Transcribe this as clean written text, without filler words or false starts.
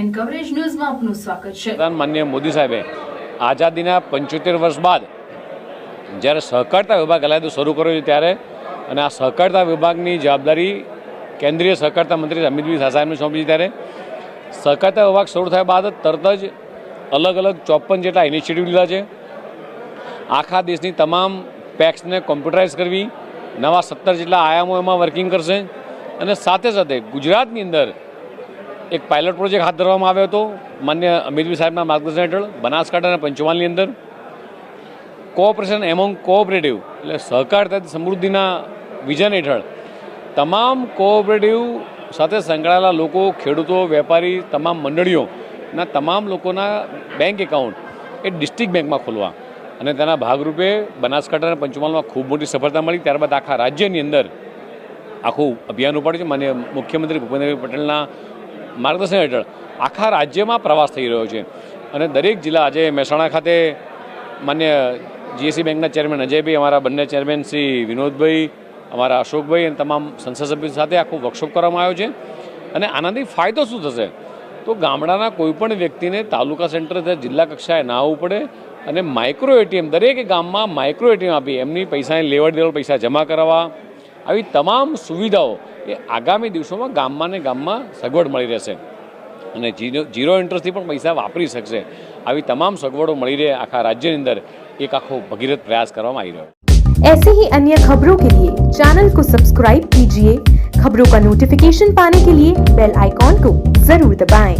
And coverage ન્યૂઝમાં આપનું સ્વાગત છે। માનનીય મોદી સાહેબે આઝાદીના 75 વર્ષ બાદ જ્યારે સહકારતા વિભાગ અલાયદો શરૂ કર્યો છે ત્યારે અને આ સહકારતા વિભાગની જવાબદારી કેન્દ્રીય સહકારતા મંત્રી અમિતભાઈ શાહ સાહેબને સોંપી ત્યારે સહકારતા વિભાગ શરૂ થયા બાદ તરત જ અલગ અલગ 54 જેટલા ઇનિશિયેટિવ લીધા છે। આખા દેશની તમામ પેક્સને કોમ્પ્યુટરાઇઝ કરવી, નવા 17 જેટલા આયામો એમાં વર્કિંગ કરશે અને સાથે સાથે ગુજરાતની અંદર એક પાયલટ પ્રોજેક્ટ હાથ ધરવામાં આવ્યો હતો માન્ય અમિતભાઈ સાહેબના માર્ગદર્શન હેઠળ બનાસકાંઠા અને પંચમહાલની અંદર કોઓપરેશન એમોંગ કોઓપરેટિવ એટલે સહકારતા સમૃદ્ધિના વિઝન હેઠળ તમામ કોઓપરેટિવ સાથે સંકળાયેલા લોકો, ખેડૂતો, વેપારી, તમામ મંડળીઓના તમામ લોકોના બેંક એકાઉન્ટ એ ડિસ્ટ્રિક્ટ બેંકમાં ખોલવા અને તેના ભાગરૂપે બનાસકાંઠા અને પંચમહાલમાં ખૂબ મોટી સફળતા મળી। ત્યારબાદ આખા રાજ્યની અંદર આખું અભિયાન ઉપાડ્યું છે। માન્ય મુખ્યમંત્રી ભૂપેન્દ્રભાઈ પટેલના માર્ગદર્શન હેઠળ આખા રાજ્યમાં પ્રવાસ થઈ રહ્યો છે અને દરેક જિલ્લા આજે મહેસાણા ખાતે માન્ય જીએસસી બેંકના ચેરમેન અજયભાઈ, અમારા બંને ચેરમેન શ્રી વિનોદભાઈ, અમારા અશોકભાઈ અને તમામ સંસદ સભ્યો સાથે આખો વર્કશોપ કરવામાં આવ્યો છે। અને આનાથી ફાયદો શું થશે તો ગામડાના કોઈપણ વ્યક્તિને તાલુકા સેન્ટર જિલ્લા કક્ષાએ ના આવવું પડે અને માઇક્રો એટીએમ દરેક ગામમાં માઇક્રો એટીએમ આપી એમની પૈસાની લેવડ દેવડ પૈસા જમા કરાવવા આવી તમામ સુવિધાઓ એ આગામી દિવસોમાં ગામમાં ને ગામમાં સગવડ મળી રહેશે અને ઝીરો ઇન્ટરેસ્ટથી પણ પૈસા વાપરી શકશે। આવી તમામ સગવડો મળી રહે આખા રાજ્યની અંદર એક આખો ભગીરથ પ્રયાસ કરવામાં આવી રહ્યો है। ऐसे ही अन्य खबरों के लिए चैनल को सब्सक्राइब कीजिए। खबरों का नोटिफिकेशन पाने के लिए बेल आइकॉन को जरूर दबाएं।